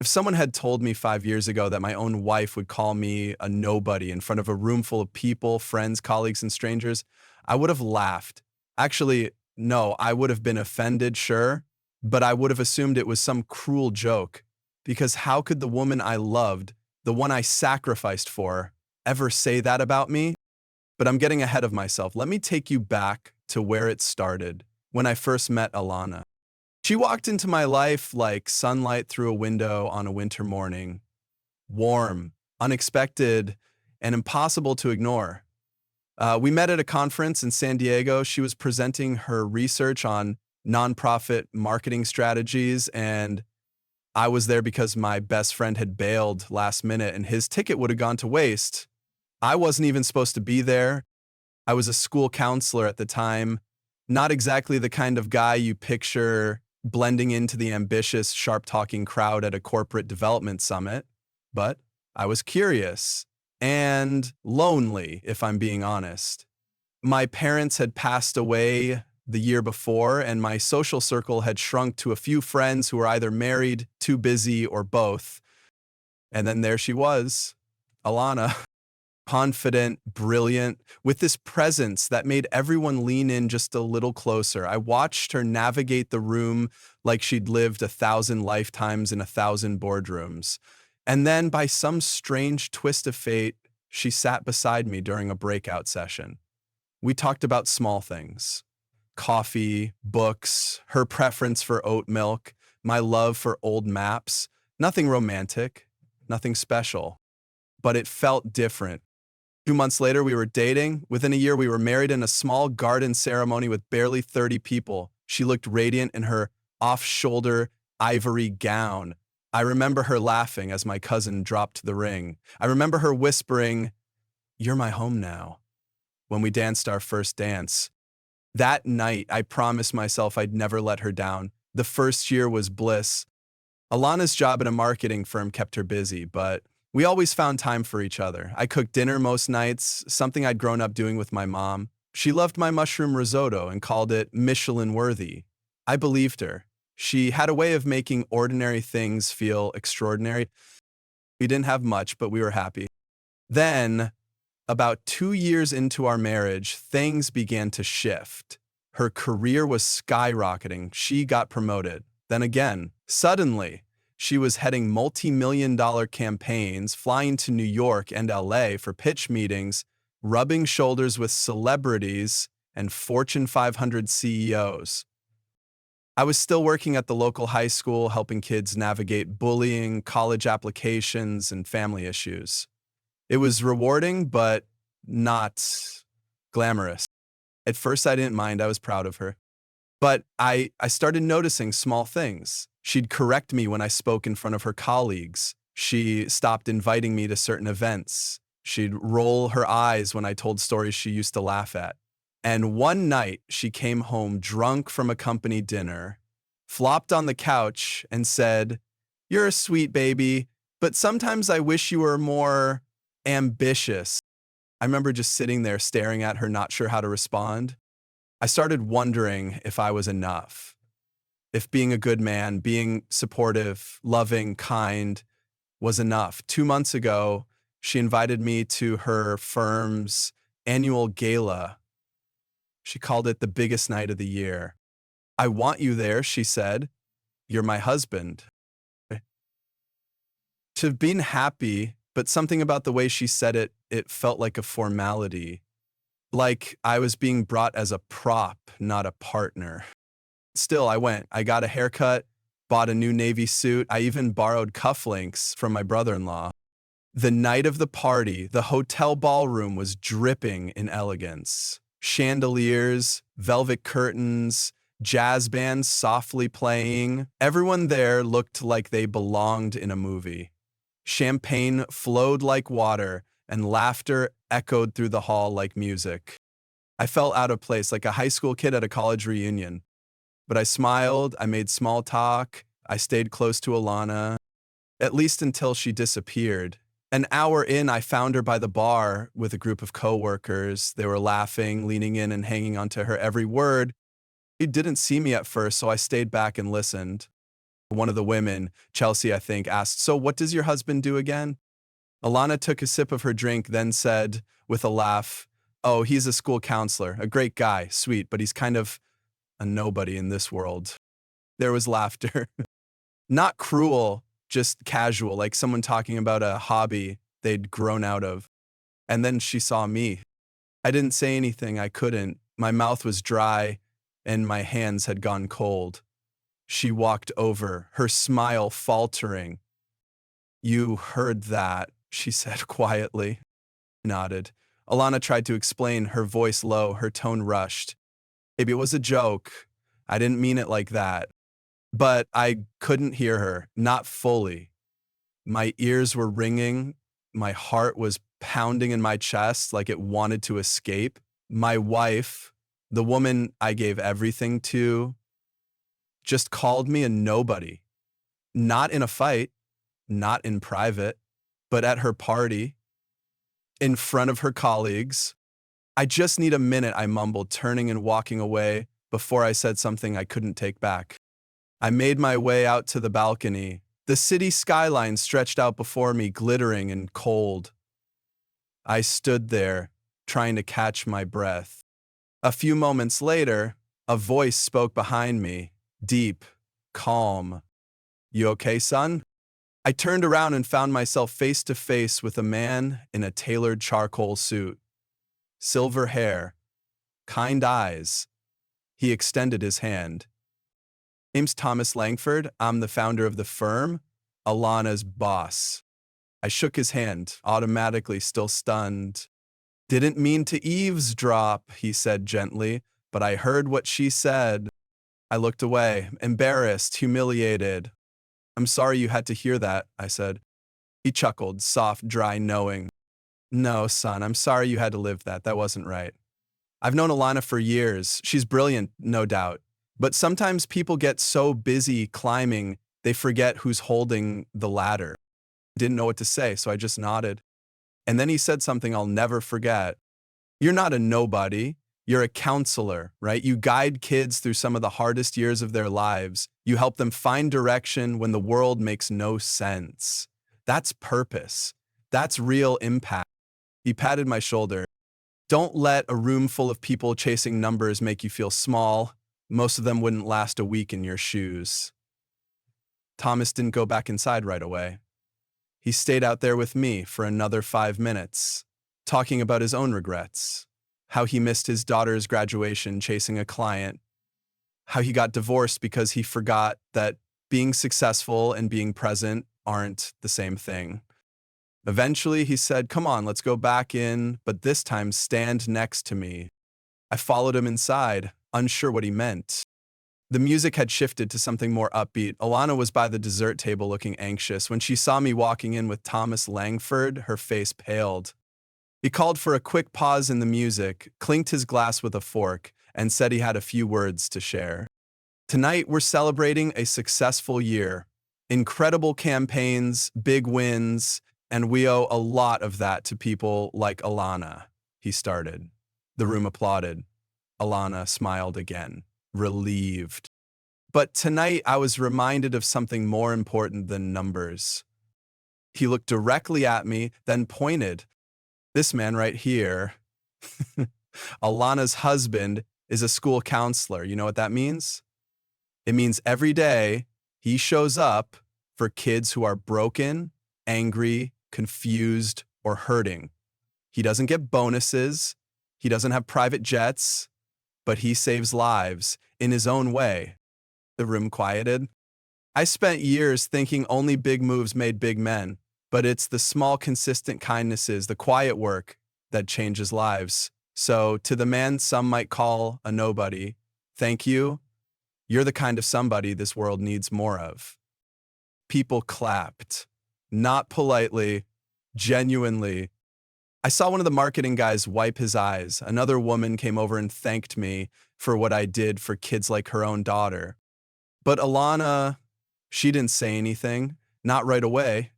If someone had told me 5 years ago that my own wife would call me a nobody in front of a room full of people, friends, colleagues, and strangers, I would have laughed. Actually, no, I would have been offended, sure, but I would have assumed it was some cruel joke. Because how could the woman I loved, the one I sacrificed for, ever say that about me? But I'm getting ahead of myself. Let me take you back to where it started, when I first met Alana. She walked into my life like sunlight through a window on a winter morning, warm, unexpected, and impossible to ignore. We met at a conference in San Diego. She was presenting her research on nonprofit marketing strategies, and I was there because my best friend had bailed last minute and his ticket would have gone to waste. I wasn't even supposed to be there. I was a school counselor at the time, not exactly the kind of guy you picture blending into the ambitious, sharp-talking crowd at a corporate development summit, but I was curious and lonely, if I'm being honest. My parents had passed away the year before, and my social circle had shrunk to a few friends who were either married, too busy, or both. And then there she was, Alana. Confident, brilliant, with this presence that made everyone lean in just a little closer. I watched her navigate the room like she'd lived 1,000 lifetimes in 1,000 boardrooms. And then, by some strange twist of fate, she sat beside me during a breakout session. We talked about small things: coffee, books, her preference for oat milk, my love for old maps. Nothing romantic, nothing special, but it felt different. 2 months later, we were dating. Within a year, we were married in a small garden ceremony with barely 30 people. She looked radiant in her off-shoulder ivory gown. I remember her laughing as my cousin dropped the ring. I remember her whispering, "You're my home now," when we danced our first dance. That night, I promised myself I'd never let her down. The first year was bliss. Alana's job at a marketing firm kept her busy, but we always found time for each other. I cooked dinner most nights, something I'd grown up doing with my mom. She loved my mushroom risotto and called it Michelin-worthy. I believed her. She had a way of making ordinary things feel extraordinary. We didn't have much, but we were happy. Then, about 2 years into our marriage, things began to shift. Her career was skyrocketing. She got promoted. Then again, suddenly, she was heading multi-million-dollar campaigns, flying to New York and LA for pitch meetings, rubbing shoulders with celebrities and Fortune 500 CEOs. I was still working at the local high school, helping kids navigate bullying, college applications, and family issues. It was rewarding, but not glamorous. At first, I didn't mind. I was proud of her. But I started noticing small things. She'd correct me when I spoke in front of her colleagues. She stopped inviting me to certain events. She'd roll her eyes when I told stories she used to laugh at. And one night, she came home drunk from a company dinner, flopped on the couch, and said, "You're a sweet baby, but sometimes I wish you were more ambitious." I remember just sitting there staring at her, not sure how to respond. I started wondering if I was enough, if being a good man, being supportive, loving, kind was enough. 2 months ago, she invited me to her firm's annual gala. She called it the biggest night of the year. "I want you there," she said. "You're my husband." To have been happy, but something about the way she said it, it felt like a formality. Like I was being brought as a prop, not a partner. Still, I went. I got a haircut, bought a new navy suit. I even borrowed cufflinks from my brother-in-law. The night of the party, the hotel ballroom was dripping in elegance. Chandeliers, velvet curtains, jazz bands softly playing. Everyone there looked like they belonged in a movie. Champagne flowed like water, and laughter echoed through the hall like music. I felt out of place, like a high school kid at a college reunion. But I smiled, I made small talk, I stayed close to Alana, at least until she disappeared. An hour in, I found her by the bar with a group of coworkers. They were laughing, leaning in and hanging onto her every word. She didn't see me at first, so I stayed back and listened. One of the women, Chelsea, I think, asked, "So what does your husband do again?" Alana took a sip of her drink, then said, with a laugh, "Oh, he's a school counselor, a great guy, sweet, but he's kind of a nobody in this world." There was laughter. Not cruel, just casual, like someone talking about a hobby they'd grown out of. And then she saw me. I didn't say anything, I couldn't. My mouth was dry, and my hands had gone cold. She walked over, her smile faltering. "You heard that," she said quietly. I nodded. Alana tried to explain, her voice low, her tone rushed. "Maybe it was a joke. I didn't mean it like that." But I couldn't hear her, not fully. My ears were ringing. My heart was pounding in my chest like it wanted to escape. My wife, the woman I gave everything to, just called me a nobody. Not in a fight, not in private, but at her party, in front of her colleagues. "I just need a minute," I mumbled, turning and walking away before I said something I couldn't take back. I made my way out to the balcony. The city skyline stretched out before me, glittering and cold. I stood there, trying to catch my breath. A few moments later, a voice spoke behind me, deep, calm. "You okay, son?" I turned around and found myself face to face with a man in a tailored charcoal suit. Silver hair, kind eyes. He extended his hand. "Name's Thomas Langford. I'm the founder of the firm, Alana's boss." I shook his hand, automatically still stunned. "Didn't mean to eavesdrop," he said gently, "but I heard what she said." I looked away, embarrassed, humiliated. "I'm sorry you had to hear that," I said. He chuckled, soft, dry, knowing. "No, son, I'm sorry you had to live that. That wasn't right. I've known Alana for years. She's brilliant, no doubt. But sometimes people get so busy climbing, they forget who's holding the ladder." Didn't know what to say, so I just nodded. And then he said something I'll never forget. "You're not a nobody. You're a counselor, right? You guide kids through some of the hardest years of their lives. You help them find direction when the world makes no sense. That's purpose. That's real impact." He patted my shoulder. "Don't let a room full of people chasing numbers make you feel small. Most of them wouldn't last a week in your shoes." Thomas didn't go back inside right away. He stayed out there with me for another 5 minutes, talking about his own regrets, how he missed his daughter's graduation chasing a client, how he got divorced because he forgot that being successful and being present aren't the same thing. Eventually, he said, "Come on, let's go back in, but this time stand next to me." I followed him inside, unsure what he meant. The music had shifted to something more upbeat. Alana was by the dessert table looking anxious. When she saw me walking in with Thomas Langford, her face paled. He called for a quick pause in the music, clinked his glass with a fork, and said he had a few words to share. "Tonight, we're celebrating a successful year. Incredible campaigns, big wins, and we owe a lot of that to people like Alana," he started. The room applauded. Alana smiled again, relieved. "But tonight I was reminded of something more important than numbers." He looked directly at me, then pointed. "This man right here, Alana's husband, is a school counselor. You know what that means? It means every day he shows up for kids who are broken, angry, confused, or hurting. He doesn't get bonuses. He doesn't have private jets, but he saves lives in his own way." The room quieted. I spent years thinking only big moves made big men, but it's the small, consistent kindnesses, the quiet work, that changes lives. So, to the man some might call a nobody, thank you. You're the kind of somebody this world needs more of. People clapped. Not politely, genuinely. I saw one of the marketing guys wipe his eyes. Another woman came over and thanked me for what I did for kids like her own daughter. But Alana, she didn't say anything, not right away.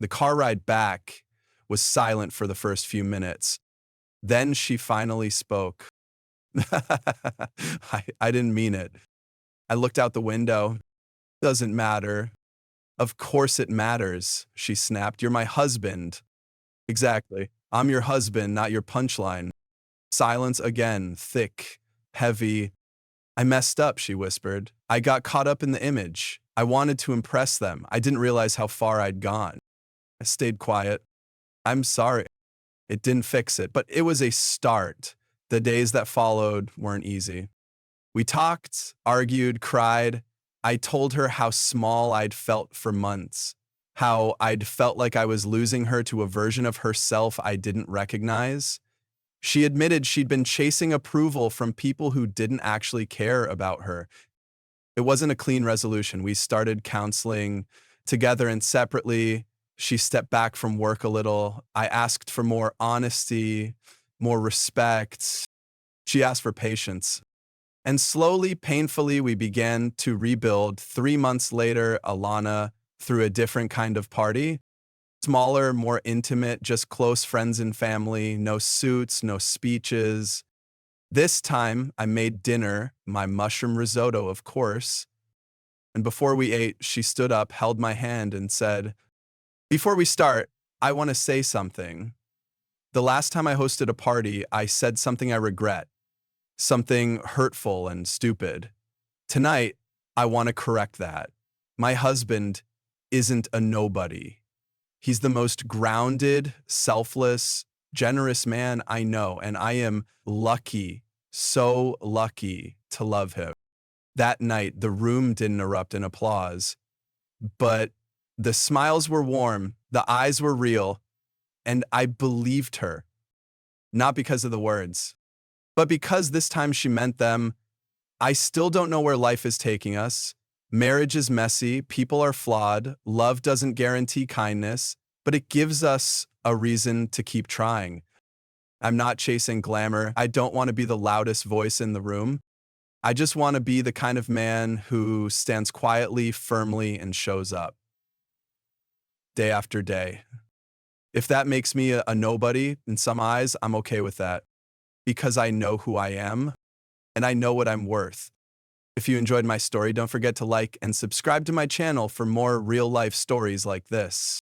The car ride back was silent for the first few minutes. Then she finally spoke. I didn't mean it. I looked out the window. Doesn't matter. Of course it matters, she snapped. You're my husband. Exactly. I'm your husband, not your punchline. Silence again, thick, heavy. I messed up, she whispered. I got caught up in the image. I wanted to impress them. I didn't realize how far I'd gone. I stayed quiet. I'm sorry. It didn't fix it, but it was a start. The days that followed weren't easy. We talked, argued, cried. I told her how small I'd felt for months, how I'd felt like I was losing her to a version of herself I didn't recognize. She admitted she'd been chasing approval from people who didn't actually care about her. It wasn't a clean resolution. We started counseling together and separately. She stepped back from work a little. I asked for more honesty, more respect. She asked for patience. And slowly, painfully, we began to rebuild. 3 months later, Alana threw a different kind of party. Smaller, more intimate, just close friends and family, no suits, no speeches. This time, I made dinner, my mushroom risotto, of course. And before we ate, she stood up, held my hand, and said, "Before we start, I want to say something. The last time I hosted a party, I said something I regret, something hurtful and stupid. Tonight, I want to correct that. My husband isn't a nobody. He's the most grounded, selfless, generous man I know, and I am lucky, so lucky to love him." That night, the room didn't erupt in applause, but the smiles were warm, the eyes were real, and I believed her, not because of the words, but because this time she meant them. I still don't know where life is taking us. Marriage is messy, people are flawed, love doesn't guarantee kindness, but it gives us a reason to keep trying. I'm not chasing glamour. I don't want to be the loudest voice in the room. I just want to be the kind of man who stands quietly, firmly, and shows up day after day. If that makes me a nobody in some eyes, I'm okay with that because I know who I am and I know what I'm worth. If you enjoyed my story, don't forget to like and subscribe to my channel for more real life stories like this.